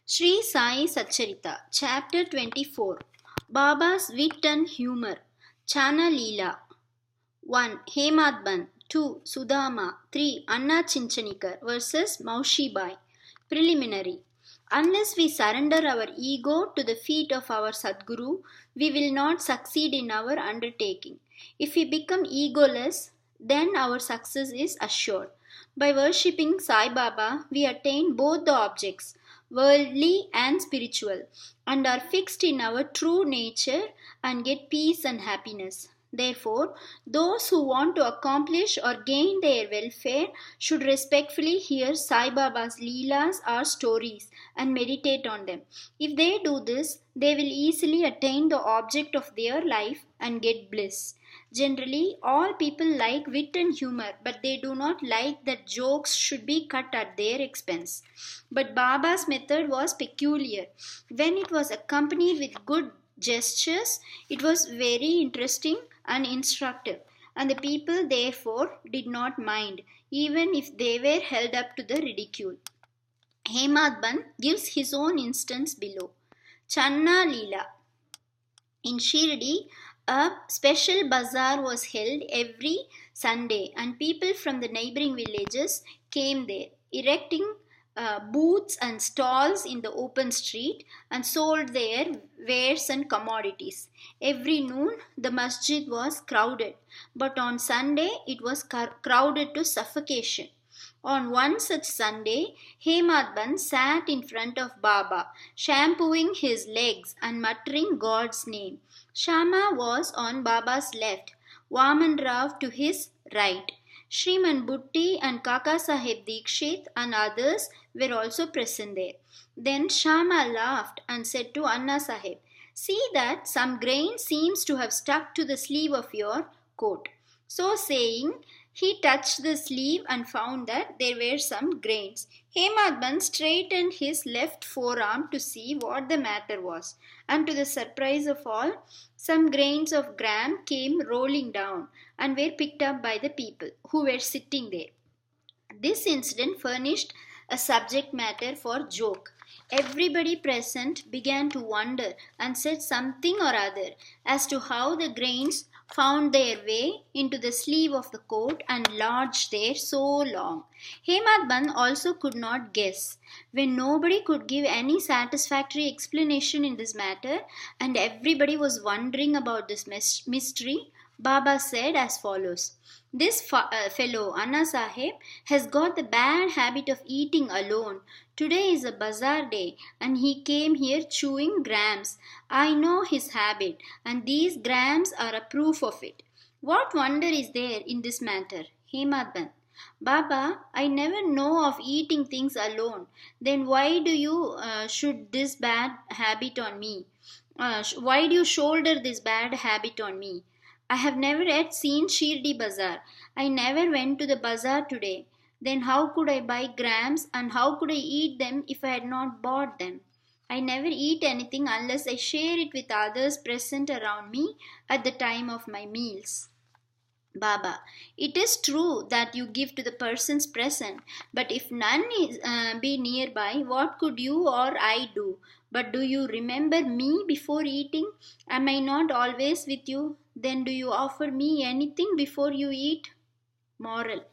Sri Sai Satcharita, Chapter 24, Baba's Wit and Humor, Chana Leela. 1. Hemadban. 2. Sudama. 3. Anna Chinchanikar versus Maushibai. Preliminary. Unless we surrender our ego to the feet of our Sadguru, we will not succeed in our undertaking. If we become egoless, then our success is assured. By worshipping Sai Baba, we attain both the objects, worldly and spiritual, and are fixed in our true nature and get peace and happiness. Therefore, those who want to accomplish or gain their welfare should respectfully hear Sai Baba's Leelas or stories and meditate on them. If they do this, they will easily attain the object of their life and get bliss. Generally, all people like wit and humor, but they do not like that jokes should be cut at their expense. But Baba's method was peculiar. When it was accompanied with good gestures, it was very interesting and instructive, and the people therefore did not mind, even if they were held up to the ridicule. Hemadban gives his own instance below. Channa Leela. In Shirdi, a special bazaar was held every Sunday, and people from the neighboring villages came there, erecting booths and stalls in the open street and sold their wares and commodities. Every noon the masjid was crowded, but on Sunday it was crowded to suffocation. On one such Sunday, Hemadban sat in front of Baba, shampooing his legs and muttering God's name. Shama was on Baba's left, Vaman Rao to his right. Shriman Bhutti and Kaka Sahib Dikshit and others were also present there. Then Shama laughed and said to Anna Sahib, "See that some grain seems to have stuck to the sleeve of your coat." So saying, he touched the sleeve and found that there were some grains. Hemadban straightened his left forearm to see what the matter was, and to the surprise of all, some grains of gram came rolling down and were picked up by the people who were sitting there. This incident furnished a subject matter for joke. Everybody present began to wonder and said something or other as to how the grains found their way into the sleeve of the coat and lodged there so long. Hemadban also could not guess. When nobody could give any satisfactory explanation in this matter, and everybody was wondering about this mystery, Baba said as follows. This fellow, Anna Sahib, has got the bad habit of eating alone. Today is a bazaar day and he came here chewing grams. I know his habit, and these grams are a proof of it. What wonder is there in this matter? Hemadban. Baba, I never know of eating things alone. Then why do you should this bad habit on me? Why do you shoulder this bad habit on me? I have never yet seen Shirdi Bazaar. I never went to the bazaar today. Then how could I buy grams and how could I eat them if I had not bought them? I never eat anything unless I share it with others present around me at the time of my meals. Baba, it is true that you give to the persons present, but if none is, be nearby, what could you or I do? But do you remember me before eating? Am I not always with you? Then do you offer me anything before you eat? Moral.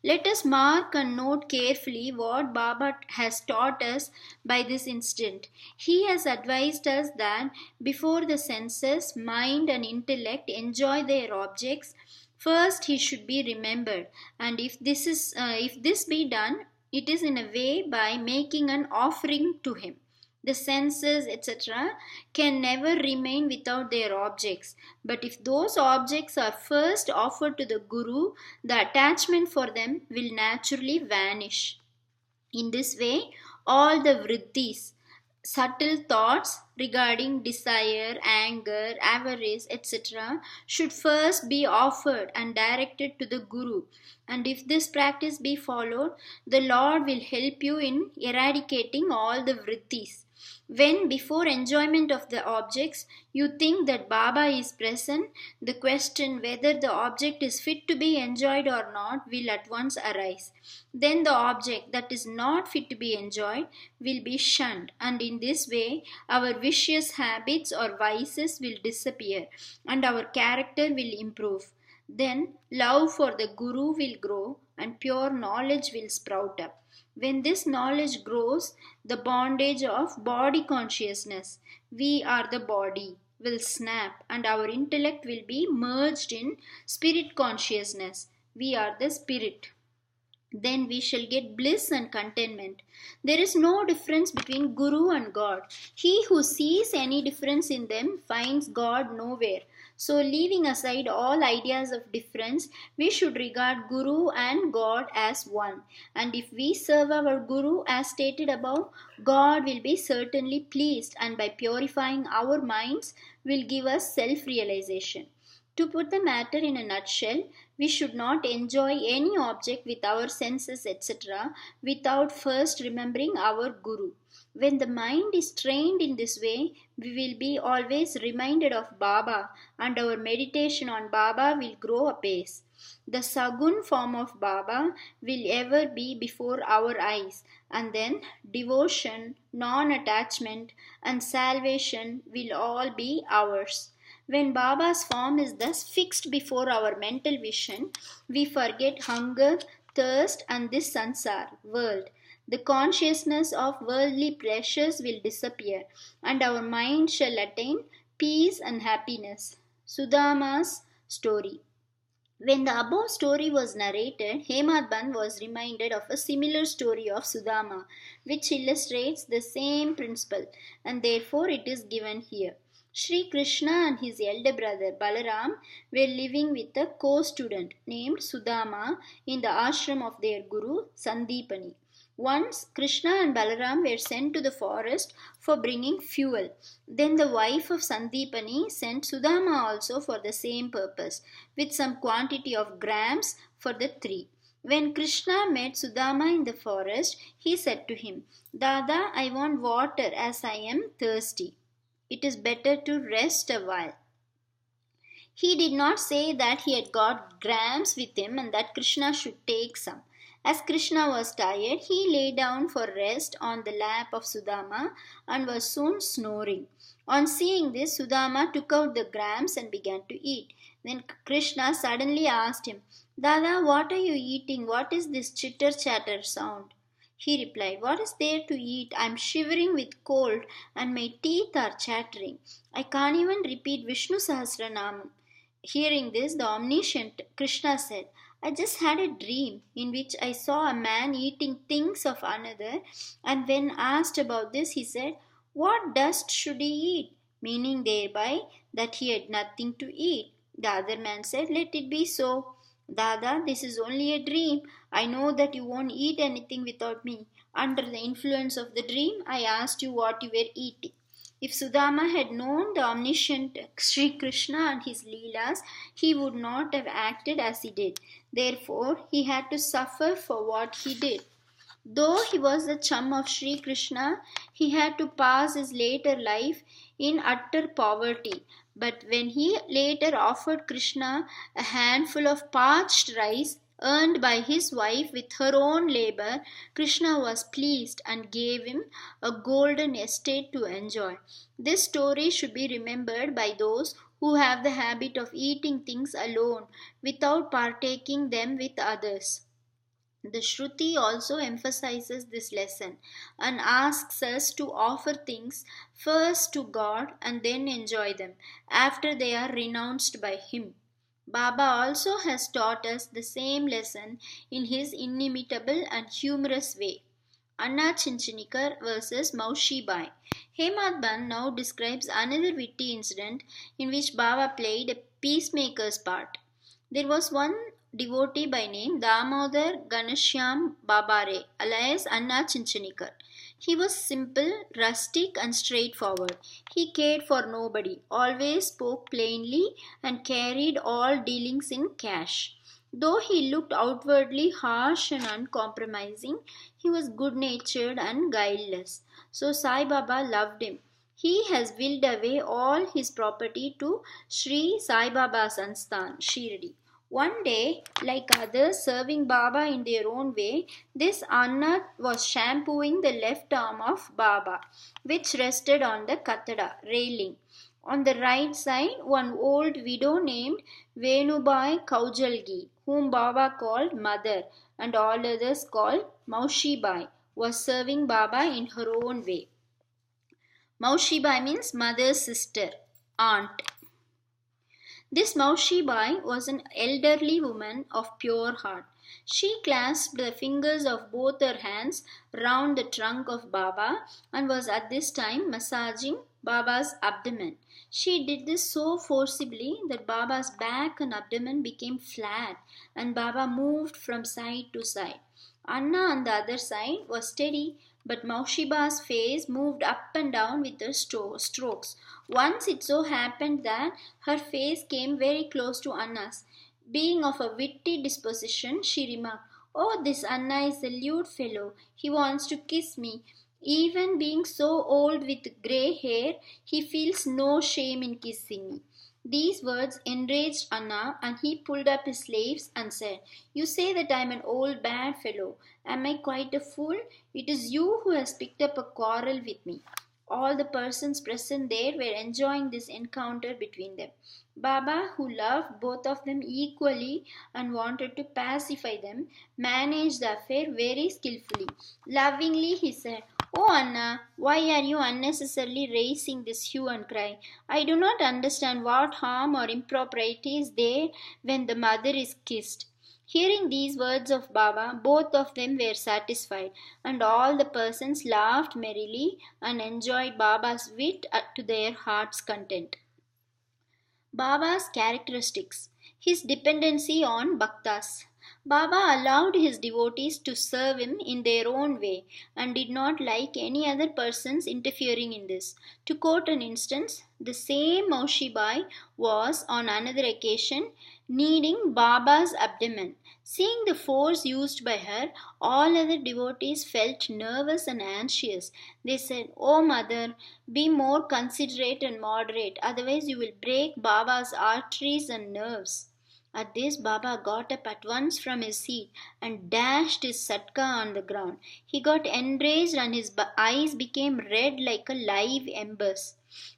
Let us mark and note carefully what Baba has taught us by this incident. He has advised us that before the senses, mind, and intellect enjoy their objects, first he should be remembered, and if this be done, it is in a way by making an offering to him. The senses, etc., can never remain without their objects. But if those objects are first offered to the Guru, the attachment for them will naturally vanish. In this way, all the vrittis, subtle thoughts regarding desire, anger, avarice, etc., should first be offered and directed to the Guru. And if this practice be followed, the Lord will help you in eradicating all the vrittis. When before enjoyment of the objects you think that Baba is present, the question whether the object is fit to be enjoyed or not will at once arise. Then the object that is not fit to be enjoyed will be shunned, and in this way our vicious habits or vices will disappear and our character will improve. Then love for the Guru will grow and pure knowledge will sprout up. When this knowledge grows, the bondage of body consciousness, we are the body, will snap and our intellect will be merged in spirit consciousness. We are the spirit. Then we shall get bliss and contentment. There is no difference between Guru and God. He who sees any difference in them finds God nowhere. So, leaving aside all ideas of difference, we should regard Guru and God as one. And if we serve our Guru as stated above, God will be certainly pleased, and by purifying our minds, will give us self realization. To put the matter in a nutshell, we should not enjoy any object with our senses, etc., without first remembering our Guru. When the mind is trained in this way, we will be always reminded of Baba, and our meditation on Baba will grow apace. The Sagun form of Baba will ever be before our eyes, and then devotion, non attachment, and salvation will all be ours. When Baba's form is thus fixed before our mental vision, we forget hunger, thirst, and this sansar, world. The consciousness of worldly pleasures will disappear, and our mind shall attain peace and happiness. Sudama's story. When the above story was narrated, Hemadban was reminded of a similar story of Sudama, which illustrates the same principle, and therefore it is given here. Sri Krishna and his elder brother Balaram were living with a co-student named Sudama in the ashram of their guru Sandipani. Once Krishna and Balaram were sent to the forest for bringing fuel. Then the wife of Sandipani sent Sudama also for the same purpose, with some quantity of grams for the three. When Krishna met Sudama in the forest, he said to him, Dada, I want water as I am thirsty. It is better to rest a while. He did not say that he had got grams with him and that Krishna should take some. As Krishna was tired, he lay down for rest on the lap of Sudama and was soon snoring. On seeing this, Sudama took out the grams and began to eat. Then Krishna suddenly asked him, Dada, what are you eating? What is this chitter-chatter sound? He replied, What is there to eat? I am shivering with cold and my teeth are chattering. I can't even repeat Vishnu Sahasranamam. Hearing this, the omniscient Krishna said, I just had a dream in which I saw a man eating things of another, and when asked about this, he said, What dust should he eat? Meaning thereby that he had nothing to eat. The other man said, Let it be so. Dada, this is only a dream. I know that you won't eat anything without me. Under the influence of the dream, I asked you what you were eating. If Sudama had known the omniscient Sri Krishna and his Leelas, he would not have acted as he did. Therefore, he had to suffer for what he did. Though he was the chum of Sri Krishna, he had to pass his later life in utter poverty. But when he later offered Krishna a handful of parched rice earned by his wife with her own labor, Krishna was pleased and gave him a golden estate to enjoy. This story should be remembered by those who have the habit of eating things alone without partaking them with others. The Shruti also emphasizes this lesson and asks us to offer things first to God and then enjoy them after they are renounced by Him. Baba also has taught us the same lesson in his inimitable and humorous way. Anna Chinchinikar versus Maushi Bai. Hemadban now describes another witty incident in which Baba played a peacemaker's part. There was one devotee by name Damodar Ganashyam Babare, alias Anna Chinchinikar. He was simple, rustic, and straightforward. He cared for nobody, always spoke plainly, and carried all dealings in cash. Though he looked outwardly harsh and uncompromising, he was good natured and guileless. So Sai Baba loved him. He has willed away all his property to Sri Sai Baba Sansthan, Shirdi. One day, like others serving Baba in their own way, this Anna was shampooing the left arm of Baba, which rested on the katada railing. On the right side, one old widow named Venubai Kaujalgi, whom Baba called Mother and all others called Maushibai, was serving Baba in her own way. Maushibai means mother's sister, aunt. This Maushibai was an elderly woman of pure heart. She clasped the fingers of both her hands round the trunk of Baba and was at this time massaging Baba's abdomen. She did this so forcibly that Baba's back and abdomen became flat and Baba moved from side to side. Anna on the other side was steady, but Maushiba's face moved up and down with the strokes. Once it so happened that her face came very close to Anna's. Being of a witty disposition, she remarked, "Oh, this Anna is a lewd fellow. He wants to kiss me. Even being so old with grey hair, he feels no shame in kissing me." These words enraged Anna, and he pulled up his sleeves and said, "You say that I am an old bad fellow. Am I quite a fool? It is you who has picked up a quarrel with me." All the persons present there were enjoying this encounter between them. Baba, who loved both of them equally and wanted to pacify them, managed the affair very skillfully. Lovingly, he said, "Oh Anna, why are you unnecessarily raising this hue and cry? I do not understand what harm or impropriety is there when the mother is kissed." Hearing these words of Baba, both of them were satisfied, and all the persons laughed merrily and enjoyed Baba's wit to their heart's content. Baba's characteristics. His dependency on Bhaktas. Baba allowed his devotees to serve him in their own way and did not like any other persons interfering in this. To quote an instance, the same Maushibai was on another occasion kneading Baba's abdomen. Seeing the force used by her, all other devotees felt nervous and anxious. They said, "Oh mother, be more considerate and moderate, otherwise you will break Baba's arteries and nerves." At this, Baba got up at once from his seat and dashed his satka on the ground. He got enraged and his eyes became red like a live embers.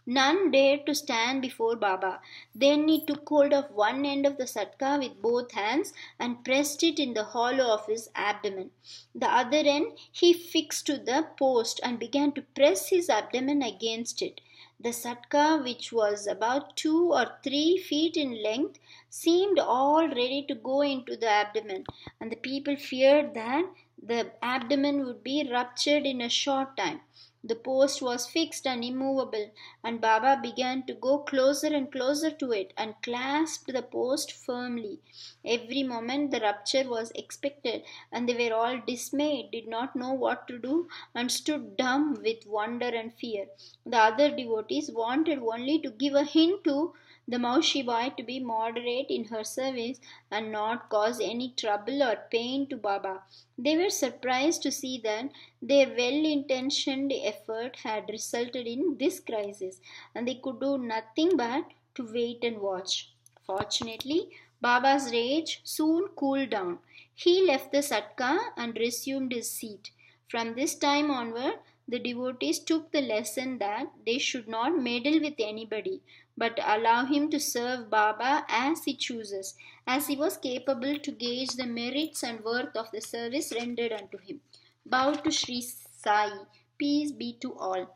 None dared to stand before Baba. Then he took hold of one end of the satka with both hands and pressed it in the hollow of his abdomen. The other end he fixed to the post and began to press his abdomen against it. The satka, which was about 2 or 3 feet in length, seemed all ready to go into the abdomen, and the people feared that the abdomen would be ruptured in a short time. The post was fixed and immovable, and Baba began to go closer and closer to it and clasped the post firmly. Every moment the rupture was expected, and they were all dismayed, did not know what to do, and stood dumb with wonder and fear. The other devotees wanted only to give a hint to the Maushibai to be moderate in her service and not cause any trouble or pain to Baba. They were surprised to see that their well-intentioned effort had resulted in this crisis, and they could do nothing but to wait and watch. Fortunately, Baba's rage soon cooled down. He left the satka and resumed his seat. From this time onward, the devotees took the lesson that they should not meddle with anybody, but allow him to serve Baba as he chooses, as he was capable to gauge the merits and worth of the service rendered unto him. Bow to Sri Sai. Peace be to all.